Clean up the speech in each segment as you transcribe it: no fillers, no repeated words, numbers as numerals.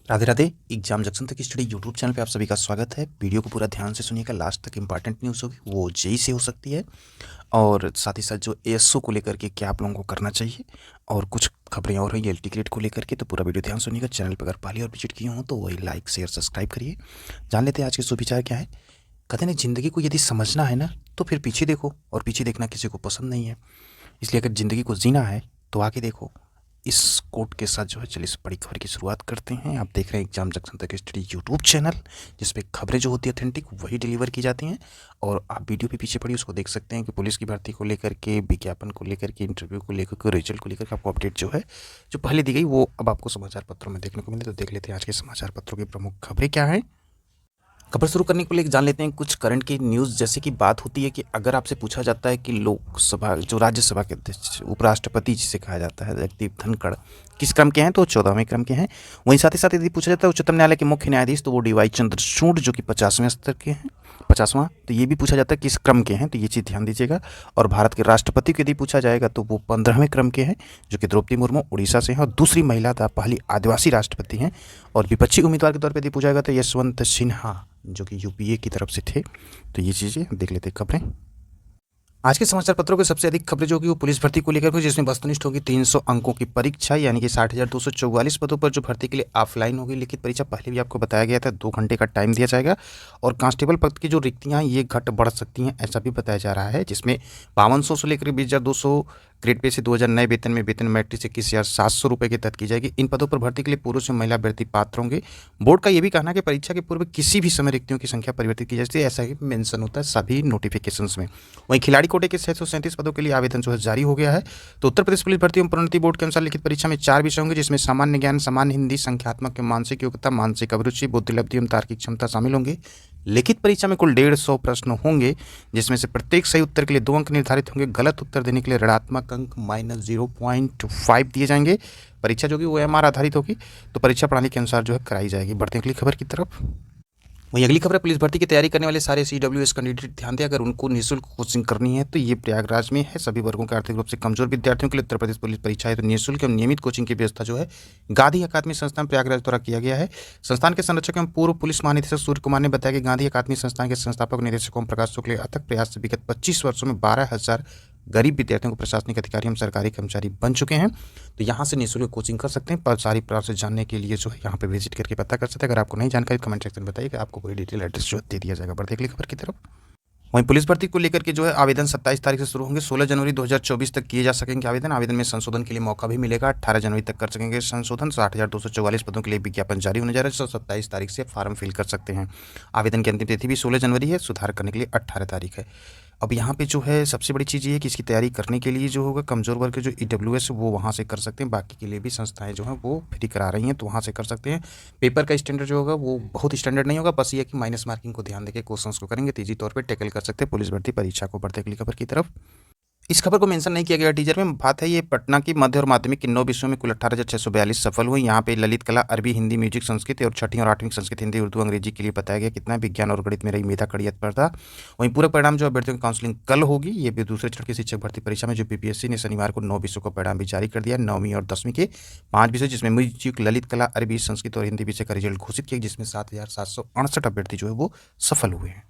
Radhe Radhe. Exam junction तक study YouTube channel पे आप सभी का स्वागत है। वीडियो को पूरा ध्यान से सुनिएगा, लास्ट तक इंपॉर्टेंट न्यूज़ होगी वो जेई से हो सकती है, और साथ ही साथ जो एएसओ को लेकर के क्या आप लोगों को करना चाहिए, और कुछ खबरें और हैं एल टिकट को लेकर के। तो पूरा वीडियो ध्यान सुनिएगा। चैनल पर अगर पहली और विजिट किए हों तो वही लाइक शेयर सब्सक्राइब करिए। जान लेते हैं आज के सुविचार क्या है। कहते हैं ज़िंदगी को यदि समझना है ना तो फिर पीछे देखो, और पीछे देखना किसी को पसंद नहीं है। इसलिए अगर ज़िंदगी को जीना है तो आगे देखो। इस कोट के साथ जो है चलिए इस बड़ी खबर की शुरुआत करते हैं। आप देख रहे हैं एग्जाम जंक्शन तक स्टडी यूट्यूब चैनल, जिसपे खबरें जो होती है ऑथेंटिक वही डिलीवर की जाती हैं। और आप वीडियो पे पीछे पड़ी उसको देख सकते हैं कि पुलिस की भर्ती को लेकर के, विज्ञापन को लेकर के, इंटरव्यू को लेकर के, रिजल्ट को लेकर के आपको अपडेट जो है जो पहले दी गई वो अब आपको समाचार पत्रों में देखने को मिले। तो देख लेते हैं आज के समाचार पत्रों की प्रमुख खबरें क्या हैं। खबर शुरू करने के लिए जान लेते हैं कुछ करंट की न्यूज़। जैसे कि बात होती है कि अगर आपसे पूछा जाता है कि लोकसभा जो राज्यसभा के अध्यक्ष उपराष्ट्रपति जिसे कहा जाता है जगदीप धनखड़ किस क्रम के हैं, तो 14वें क्रम के हैं। वहीं साथ ही साथ यदि पूछा जाता है उच्चतम न्यायालय के मुख्य न्यायाधीश, तो वो डीवाई चंद्रचूड़ जो कि 50वें स्तर के हैं, 50वां। तो ये भी पूछा जाता है किस क्रम के हैं, तो ये चीज़ ध्यान दीजिएगा। और भारत के राष्ट्रपति को यदि पूछा जाएगा तो वो 15वें क्रम के हैं, जो कि द्रौपदी मुर्मू उड़ीसा से हैं और दूसरी महिला पहली आदिवासी राष्ट्रपति हैं। और विपक्षी उम्मीदवार के तौर पर यदि पूछा जाएगा तो यशवंत सिन्हा जो कि यूपीए की तरफ से थे। तो ये चीज़ें देख लेते हैं खबरें। आज के समाचार पत्रों की सबसे अधिक खबरें जो कि वो पुलिस भर्ती को लेकर हुई, जिसमें वस्तुनिष्ठ होगी 300 अंकों की परीक्षा, यानी कि 60,244 पदों पर जो भर्ती के लिए ऑफलाइन होगी लिखित परीक्षा। पहले भी आपको बताया गया था 2 घंटे का टाइम दिया जाएगा। और कांस्टेबल पद की जो रिक्तियां ये घट बढ़ सकती हैं, ऐसा भी बताया जा रहा है, जिसमें 5200 से लेकर 20,200 ग्रेड पे से 2000 नए वेतन में वेतन मैट्रिक से 21,700 रुपये की तहत की जाएगी। इन पदों पर भर्ती के लिए पुरुष और महिला अभ्यर्थी पात्र होंगे। बोर्ड का यह भी कहना है कि परीक्षा के पूर्व किसी भी समय रिक्तियों की संख्या परिवर्तित की जा सकती है, ऐसा ही मेंशन होता है सभी नोटिफिकेशंस में। वहीं खिलाड़ी कोटे के 637 पदों के लिए आवेदन जो है जारी हो गया है। तो उत्तर प्रदेश पुलिस भर्ती एवं प्रोन्नति बोर्ड के अनुसार लिखित परीक्षा में 4 विषय होंगे, जिसमें सामान्य ज्ञान, सामान्य हिंदी, संख्यात्मक एवं मानसिक योग्यता, मानसिक अभिरुचि, बुद्धिलब्धि एवं तार्किक क्षमता शामिल होंगे। लिखित परीक्षा में कुल 150 प्रश्न होंगे, जिसमें से प्रत्येक सही उत्तर के लिए 2 अंक निर्धारित होंगे। गलत उत्तर देने के लिए ऋणात्मक अंक -0.5 दिए जाएंगे। परीक्षा जो कि वो एमआर आधारित होगी, तो परीक्षा प्रणाली के अनुसार जो है कराई जाएगी। बढ़ते हैं अगली खबर की तरफ। वहीं अगली खबर है पुलिस भर्ती की तैयारी करने वाले सारे CWS कैंडिडेट ध्यान दें, अगर उनको निःशुल्क कोचिंग करनी है तो ये प्रयागराज में है। सभी वर्गों के आर्थिक रूप से कमजोर विद्यार्थियों के लिए उत्तर प्रदेश पुलिस परीक्षा है तो निःशुल्क एवं नियमित कोचिंग की व्यवस्था जो है गांधी अकादमी संस्थान प्रयागराज द्वारा किया गया है। संस्थान के संरक्षक एवं पूर्व पुलिस महानिदेशक सूर्य कुमार ने बताया कि गांधी अकादमी संस्थान के संस्थापक निदेशक ओम प्रकाश शुक्ल के अथक प्रयास से विगत 25 वर्षों में 12,000 गरीब विद्यार्थियों को प्रशासनिक अधिकारी एवं सरकारी कर्मचारी बन चुके हैं। तो यहाँ से निःशुल्क कोचिंग कर सकते हैं। पर सारी प्रोसेस जानने के लिए जो है यहाँ पे विजिट करके पता कर सकते हैं। अगर आपको नहीं जानकारी कमेंट सेक्शन में बताइए कि आपको पूरी डिटेल एड्रेस जो दे दिया जाएगा। बढ़ते अगली खबर की तरफ। वहीं पुलिस भर्ती को लेकर के जो है आवेदन 27 तारीख से शुरू होंगे। 16 जनवरी 2024 तक किए जा सकेंगे आवेदन। आवेदन में संशोधन के लिए मौका भी मिलेगा। 18 जनवरी तक कर सकेंगे संशोधन। 60,244 पदों के लिए विज्ञापन जारी होने जा रहा है। 27 तारीख से फॉर्म फिल कर सकते हैं। आवेदन की अंतिम तिथि भी 16 जनवरी है। सुधार करने के लिए 18 तारीख है। अब यहाँ पे जो है सबसे बड़ी चीज़ ये है कि इसकी तैयारी करने के लिए जो होगा कमज़ोर वर्ग के जो EWS वो वहाँ से कर सकते हैं। बाकी के लिए भी संस्थाएं जो हैं वो फ्री करा रही हैं, तो वहाँ से कर सकते हैं। पेपर का स्टैंडर्ड जो होगा वो बहुत स्टैंडर्ड नहीं होगा, बस ये कि माइनस मार्किंग को ध्यान देकर क्वेश्चंस को करेंगे, तेजी तौर पे टैकल कर सकते हैं पुलिस भर्ती परीक्षा को। बढ़ते अगली खबर की तरफ। इस खबर को मेंशन नहीं किया गया टीजर में। बात है ये पटना की मध्य और माध्यमिक के 9 विषयों में कुल 18,642 सफल हुए। यहाँ पे ललित कला, अरबी, हिंदी, म्यूजिक, संस्कृत और 6ठी और 8वीं संस्कृत, हिंदी, उर्दू, अंग्रेजी के लिए बताया गया कितना। विज्ञान और गणित में रही मेधा कड़ी स्पर्धा। वहीं पूरक परिणाम जो अभ्यर्थियों की काउंसलिंग कल होगी। ये भी दूसरे चरण की शिक्षक भर्ती परीक्षा में जो PPSC ने शनिवार को 9 विषयों का परिणाम भी जारी कर दिया। 9वीं और 10वीं के 5 विषय, जिसमें म्यूजिक, ललित कला, अरबी, संस्कृत और हिंदी विषय का रिजल्ट घोषित किया, जिसमें 7,768 अभ्यर्थी जो है वो सफल हुए हैं।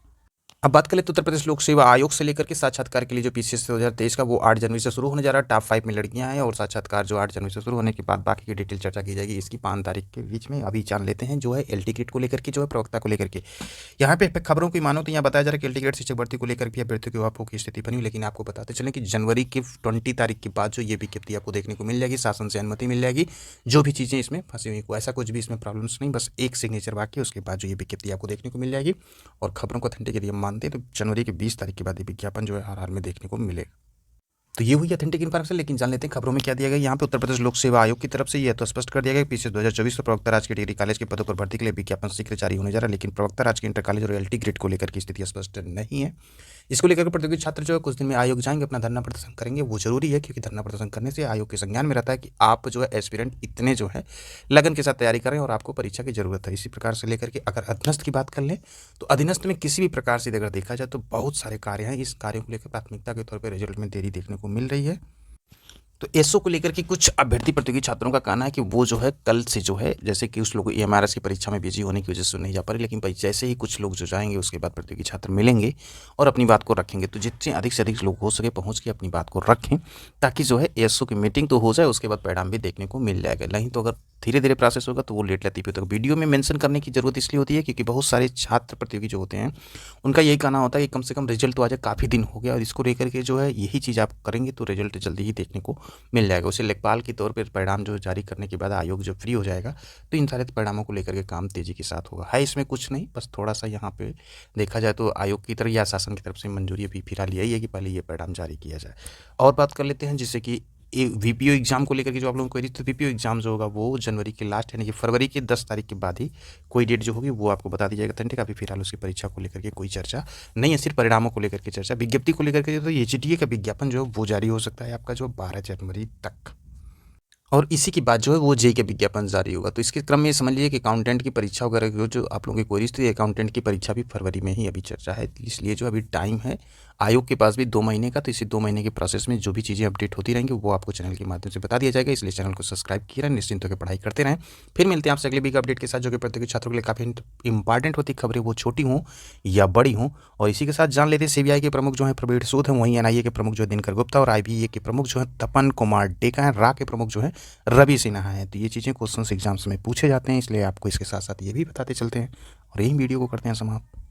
अब बात करें तो उत्तर प्रदेश लोक सेवा आयोग से लेकर के साक्षात्कार के लिए जो PCS 2023 का वो 8 जनवरी से शुरू होने जा रहा है। टॉप 5 में लड़कियां हैं और साक्षात्कार जो 8 जनवरी से शुरू होने के बाद बाकी की डिटेल चर्चा की जाएगी इसकी 5 तारीख के बीच में। अभी जान लेते हैं जो है एल टिकट को लेकर के जो है प्रवक्ता को लेकर के। यहाँ पे खबरों की मानो तो यहाँ बताया जा रहा है कि एल टिकट शिक्षक भर्ती को लेकर भी अभ्यर्थियों के वापो की स्थिति बनी हुई। लेकिन आपको बताते चलें कि जनवरी की 20 तारीख के बाद जो ये विज्ञप्ति आपको देखने को मिल जाएगी, शासन से अनुमति मिल जाएगी। जो भी चीज़ें इसमें फंसी हुई को ऐसा कुछ भी इसमें प्रॉब्लम्स नहीं, बस एक सिग्नेचर बाकी है, उसके बाद जो ये विज्ञप्ति आपको देखने को मिल जाएगी। और खबरों को ऑथेंटिक यदि हम मानते हैं तो जनवरी के 20 तारीख के बाद ये विज्ञापन जो है हर हाल में देखने को मिलेगा। तो ये हुई ऑथेंटिक इन्फॉर्मेशन। लेकिन जान लेते हैं खबरों में क्या दिया गया। यहाँ पे उत्तर प्रदेश लोक सेवा आयोग की तरफ से ये तो स्पष्ट कर दिया गया कि PCS 2024 में प्रवक्ता राजकीय डिग्री कॉलेज के पदों पर भर्ती के लिए विज्ञापन शीघ्र जारी होने जा रहा है। लेकिन प्रवक्ता राजकीय इंटर कॉलेज और LT ग्रेड को लेकर की स्थिति स्पष्ट नहीं है। इसको लेकर प्रतियोगी छात्र जो है कुछ दिन में आयोग जाएंगे, अपना धरना प्रदर्शन करेंगे। वो जरूरी है क्योंकि धरना प्रदर्शन करने से आयोग के संज्ञान में रहता है कि आप जो है एस्पिरेंट इतने जो है लगन के साथ तैयारी करें और आपको परीक्षा की जरूरत है। इसी प्रकार से लेकर के अगर अधीनस्थ की बात कर लें तो अधीनस्थ में किसी भी प्रकार से अगर देखा जाए तो बहुत सारे कार्य हैं। इस कार्यों को लेकर प्राथमिकता के तौर पर रिजल्ट में देरी देखने को मिल रही है। तो एसओ को लेकर के कुछ अभ्यर्थी प्रतियोगी छात्रों का कहना है कि वो जो है कल से जो है, जैसे कि उस लोग एमआरएस की परीक्षा में बिजी होने की वजह से नहीं जा पा रहे, लेकिन जैसे ही कुछ लोग जो जाएंगे उसके बाद प्रतियोगी छात्र मिलेंगे और अपनी बात को रखेंगे। तो जितने अधिक से अधिक लोग हो सके पहुंच के अपनी बात को रखें, ताकि जो है एसओ की मीटिंग तो हो जाए, उसके बाद परिणाम भी देखने को मिल जाएगा। नहीं तो अगर धीरे धीरे प्रोसेस होगा तो वो लेट लतीफ़ी तक वीडियो में मेंशन करने की ज़रूरत इसलिए होती है क्योंकि बहुत सारे छात्र प्रतियोगी जो होते हैं उनका यही कहना होता है कि कम से कम रिजल्ट तो आ जाए, काफ़ी दिन हो गया, और इसको लेकर के जो है यही चीज़ आप करेंगे तो रिजल्ट जल्दी ही देखने को मिल जाएगा। उसे लेखपाल के तौर पर परिणाम जो जारी करने के बाद आयोग जब फ्री हो जाएगा तो इन सारे परिणामों को लेकर के काम तेज़ी के साथ होगा। है इसमें कुछ नहीं, बस थोड़ा सा यहाँ पे देखा जाए तो आयोग की तरफ या शासन की तरफ से मंजूरी अभी फिलहाल यही है कि पहले ये परिणाम जारी किया जाए। और बात कर लेते हैं जिससे कि वीपीओ एग्ज़ाम को लेकर के जो आप लोगों को क्वेरी, तो वीपीओ एग्ज़ाम जो होगा वो जनवरी के लास्ट यानी कि फरवरी की 10 तारीख के बाद ही कोई डेट जो होगी वो आपको बता दी जाएगा। ठीक है, अभी फिलहाल उसकी परीक्षा को लेकर के कोई चर्चा नहीं है, सिर्फ परिणामों को लेकर के चर्चा। विज्ञप्ति को लेकर के तो एचटीए का विज्ञापन जो है वो जारी हो सकता है आपका जो 12 जनवरी तक, और इसी के बाद जो है वो जेईई का विज्ञापन जारी होगा। तो इसके क्रम में समझ लीजिए कि अकाउंटेंट की परीक्षा वगैरह जो आप लोगों की क्वेरीज थी, अकाउंटेंट की परीक्षा भी फरवरी में ही अभी चर्चा है, इसलिए जो अभी टाइम है आयोग के पास भी 2 महीने का। तो इसी 2 महीने के प्रोसेस में जो भी चीज़ें अपडेट होती रहेंगी वो आपको चैनल के माध्यम से बता दिया जाएगा, इसलिए चैनल को सब्सक्राइब किए रहें, निश्चिंत होकर पढ़ाई करते रहें। फिर मिलते हैं आपसे अगले वीक अपडेट के साथ, जो कि प्रतियोगी छात्रों के लिए काफ़ी इंपॉर्टेंट होती खबरें, वो छोटी हों या बड़ी हों। और इसी के साथ जान लेते हैं सीबीआई के प्रमुख जो हैं प्रवीण सूद हैं, वहीं एनआईए के प्रमुख जो है दिनकर गुप्ता, और आईबीए के प्रमुख जो है तपन कुमार डेका हैं, रा के प्रमुख जो है रवि सिन्हा हैं। तो ये चीज़ें क्वेश्चन एग्जाम्स में पूछे जाते हैं, इसलिए आपको इसके साथ साथ ये भी बताते चलते हैं, और यही वीडियो को करते हैं समाप्त।